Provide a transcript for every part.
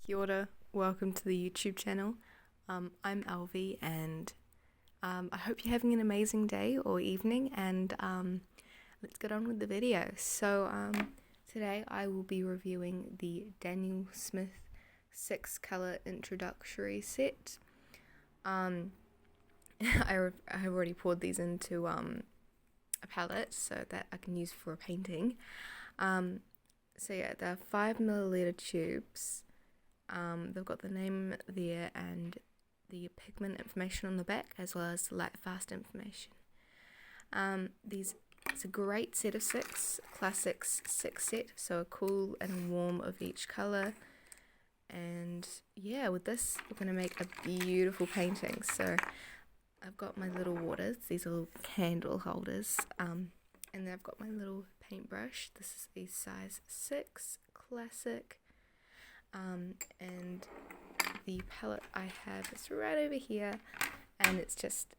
Kia ora, welcome to the YouTube channel. I'm Alvi and I hope you're having an amazing day or evening, and let's get on with the video. So today I will be reviewing the Daniel Smith 6 color introductory set. I've already poured these into a palette so that I can use for a painting. So yeah, they're 5ml tubes. They've got the name there and the pigment information on the back, as well as the light fast information. It's a great set of 6, classics 6 set, so a cool and a warm of each colour. And yeah, with this we're going to make a beautiful painting. So I've got my little waters, these are little candle holders, and then I've got my little paintbrush. This is a size 6 classic. And the palette I have is right over here, and it's just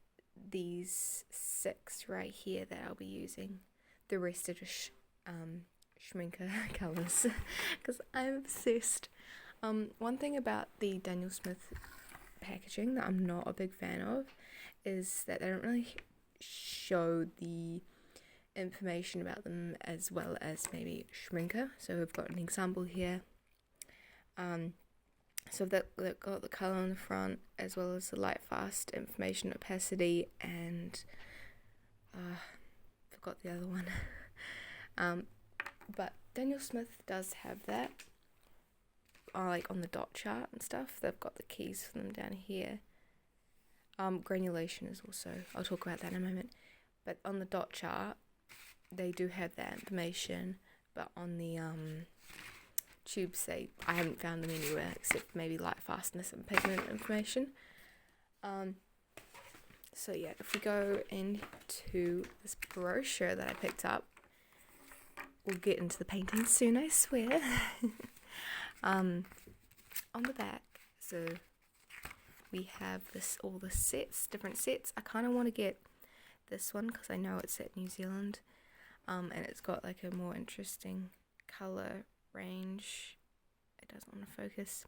these 6 right here that I'll be using. The rest are just schminker colours because I'm obsessed. One thing about the Daniel Smith packaging that I'm not a big fan of is that they don't really show the information about them as well as maybe schminker. So we've got an example here. So they've got the colour on the front, as well as the light fast information, opacity, and forgot the other one. But Daniel Smith does have that, like on the dot chart and stuff. They've got the keys for them down here. Granulation is also, I'll talk about that in a moment. But on the dot chart, they do have that information, but on the tubes, I haven't found them anywhere except maybe light fastness and pigment information. So yeah, if we go into this brochure that I picked up, we'll get into the painting soon, I swear. On the back, so we have all the sets, different sets. I kind of want to get this one because I know it's at New Zealand, and it's got like a more interesting colour range. It doesn't want to focus,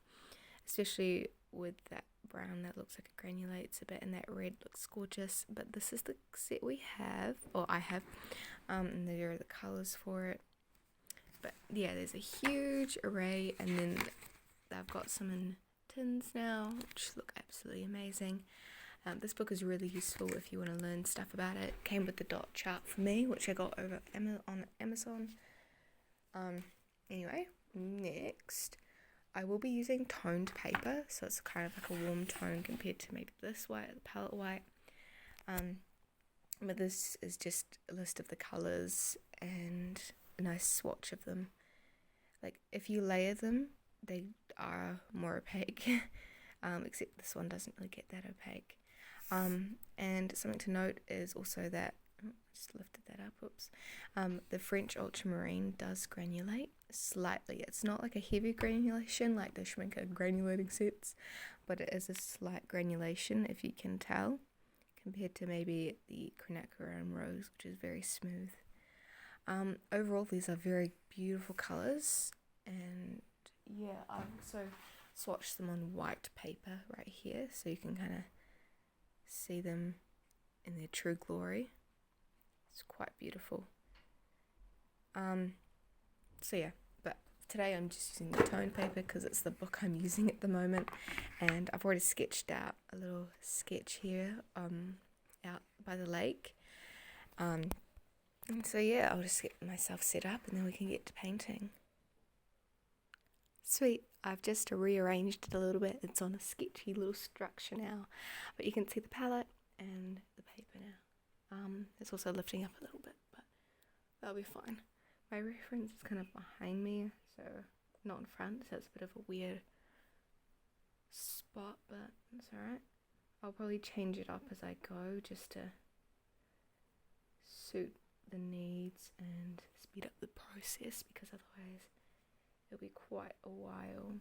especially with that brown that looks like it granulates a bit, and that red looks gorgeous. But this is the set we have, or I have, and there are the colours for it. But yeah, there's a huge array, and then I've got some in tins now, which look absolutely amazing. This book is really useful if you want to learn stuff about it. It came with the dot chart for me, which I got over on Amazon. Anyway, next I will be using toned paper, so it's kind of like a warm tone compared to maybe this white, the palette white. But this is just a list of the colours and a nice swatch of them. Like if you layer them, they are more opaque, except this one doesn't really get that opaque. And something to note is also that, just lifted that up, oops. The French ultramarine does granulate slightly. It's not like a heavy granulation like the schminker granulating sets, but it is a slight granulation, if you can tell, compared to maybe the Quinacridone Rose, which is very smooth. Overall, these are very beautiful colours, and yeah, I've also swatched them on white paper right here, so you can kind of see them in their true glory. It's quite beautiful. So yeah, but today I'm just using the toned paper because it's the book I'm using at the moment, and I've already sketched out a little sketch here out by the lake. And so yeah, I'll just get myself set up and then we can get to painting. Sweet, I've just rearranged it a little bit. It's on a sketchy little structure now, but you can see the palette and the paper now. It's also lifting up a little bit, but that'll be fine. My reference is kind of behind me, so not in front, so it's a bit of a weird spot, but it's alright. I'll probably change it up as I go just to suit the needs and speed up the process, because otherwise it'll be quite a while.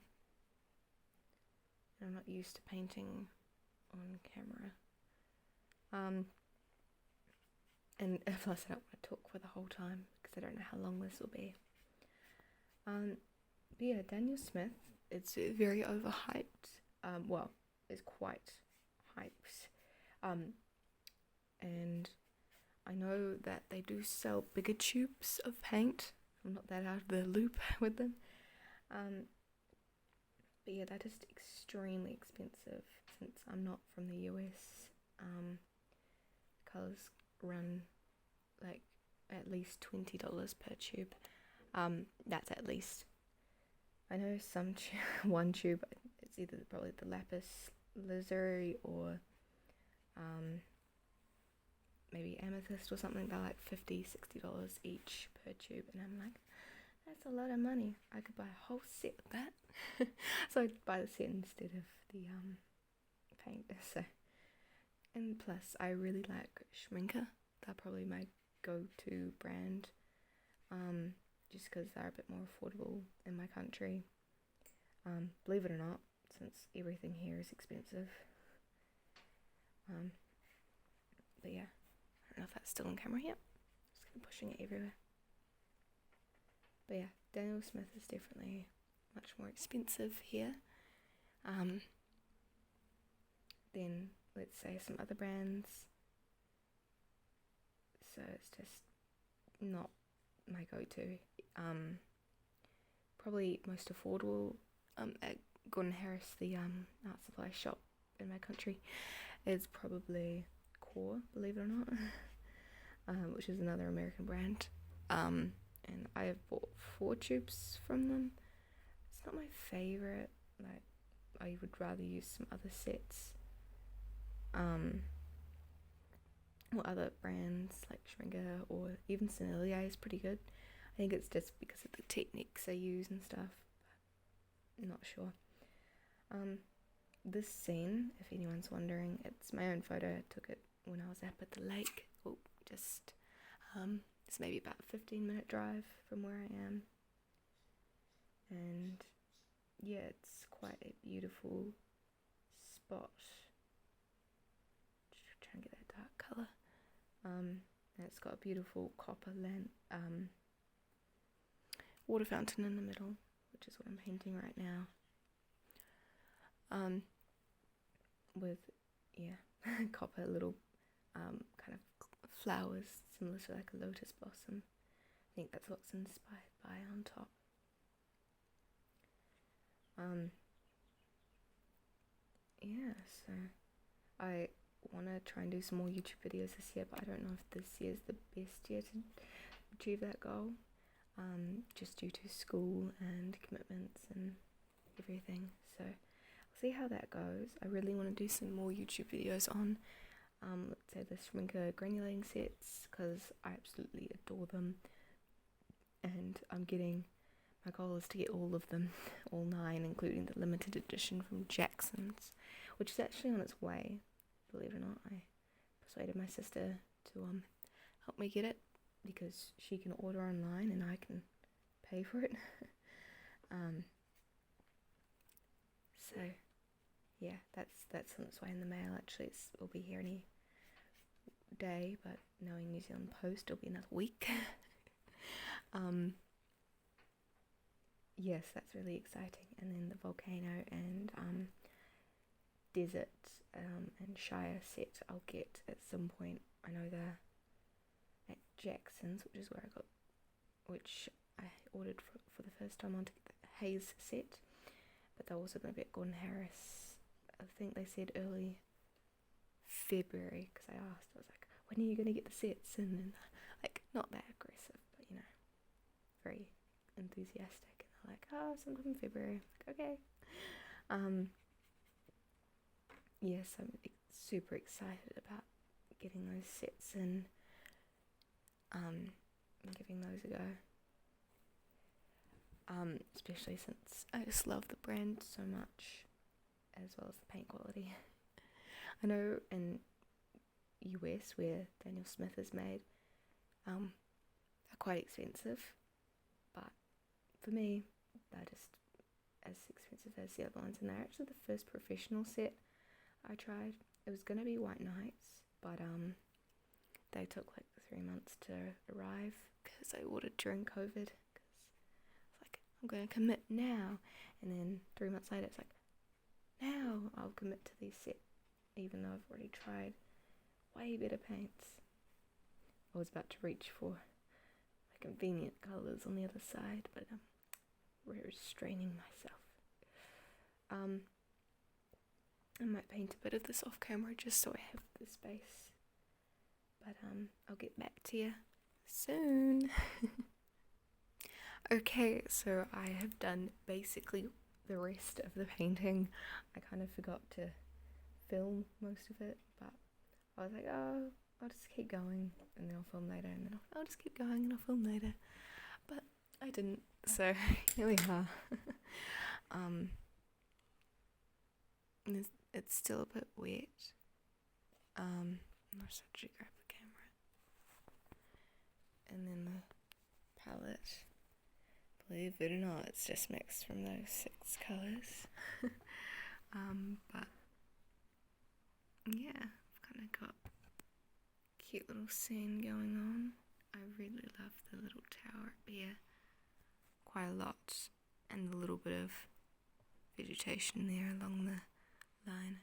And I'm not used to painting on camera. And plus I don't want to talk for the whole time because I don't know how long this will be. But yeah, Daniel Smith it's very overhyped. Well, it's quite hyped. And I know that they do sell bigger tubes of paint. I'm not that out of the loop with them. But yeah, they're just extremely expensive since I'm not from the US. Colours run like at least $20 per tube. That's at least. I know some one tube, it's either probably the lapis lazuli or maybe amethyst or something. They're like $50-$60 each per tube, and I'm like, that's a lot of money. I could buy a whole set of that. So I'd buy the set instead of the paint. So, and plus I really like Schminker. They're probably my go-to brand, just because they're a bit more affordable in my country. Believe it or not, since everything here is expensive. But yeah, I don't know if that's still on camera. Yep, just kind of pushing it everywhere. But yeah, Daniel Smith is definitely much more expensive here. Then let's say some other brands. So it's just not my go-to. Probably most affordable at Gordon Harris, the art supply shop in my country, is probably Core, believe it or not, which is another American brand. And I have bought 4 tubes from them. It's not my favourite. Like, I would rather use some other sets. Or other brands like Schminger or even Sennelier is pretty good. I think it's just because of the techniques they use and stuff. But not sure. This scene, if anyone's wondering, it's my own photo. I took it when I was up at the lake. It's maybe about a 15-minute drive from where I am. And yeah, it's quite a beautiful spot. Just trying to get that dark colour. And it's got a beautiful copper water fountain in the middle, which is what I'm painting right now. With copper little kind of flowers similar to like a lotus blossom. I think that's what's inspired by on top. So I want to try and do some more YouTube videos this year, but I don't know if this year is the best year to achieve that goal, just due to school and commitments and everything. So I'll see how that goes. I really want to do some more YouTube videos on let's say the Schminker granulating sets, because I absolutely adore them, and my goal is to get all of them, all 9, including the limited edition from Jackson's, which is actually on its way. Believe it or not, I persuaded my sister to help me get it, because she can order online and I can pay for it. So yeah, that's on its way in the mail. Actually, it'll be here any day, but knowing New Zealand Post, it'll be another week. Yes, that's really exciting. And then the volcano and desert and Shire set I'll get at some point. I know they're at Jackson's, which I ordered for the first time on to get the Haze set, but they're also going to be at Gordon Harris. I think they said early February, because I asked, I was like, when are you going to get the sets? And then, like, not that aggressive, but very enthusiastic. And they're like, oh, sometime in February. Like, okay. Yes, I'm super excited about getting those sets and giving those a go. Especially since I just love the brand so much, as well as the paint quality. I know in US, where Daniel Smith is made, they're quite expensive, but for me, they're just as expensive as the other ones, and they're actually the first professional set I tried. It was going to be White Nights, but they took like 3 months to arrive, because I ordered during COVID, because I was like, I'm going to commit now. And then 3 months later, it's like, now I'll commit to this set, even though I've already tried way better paints. I was about to reach for my convenient colours on the other side, but I'm restraining myself. I might paint a bit of this off camera just so I have the space. But I'll get back to you soon. Okay, so I have done basically the rest of the painting. I kind of forgot to film most of it, but I was like, oh, I'll just keep going and then I'll film later, and then I'll just keep going and I'll film later. But I didn't, so here we are. It's still a bit wet. I'm such a grab the camera. And then the palette, believe it or not, it's just mixed from those 6 colours. But yeah, I've kind of got a cute little scene going on. I really love the little tower up here quite a lot, and the little bit of vegetation there along the line.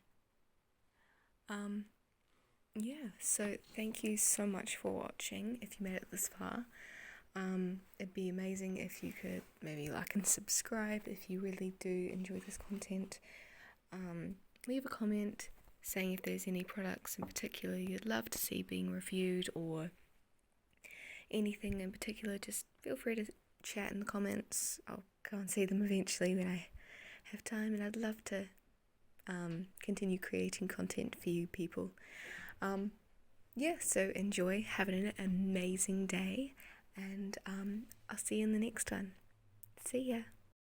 Yeah, so thank you so much for watching if you made it this far. It'd be amazing if you could maybe like and subscribe if you really do enjoy this content. Leave a comment saying if there's any products in particular you'd love to see being reviewed, or anything in particular. Just feel free to chat in the comments. I'll go and see them eventually when I have time, and I'd love to continue creating content for you people. Yeah, so enjoy, have an amazing day, and I'll see you in the next one. See ya.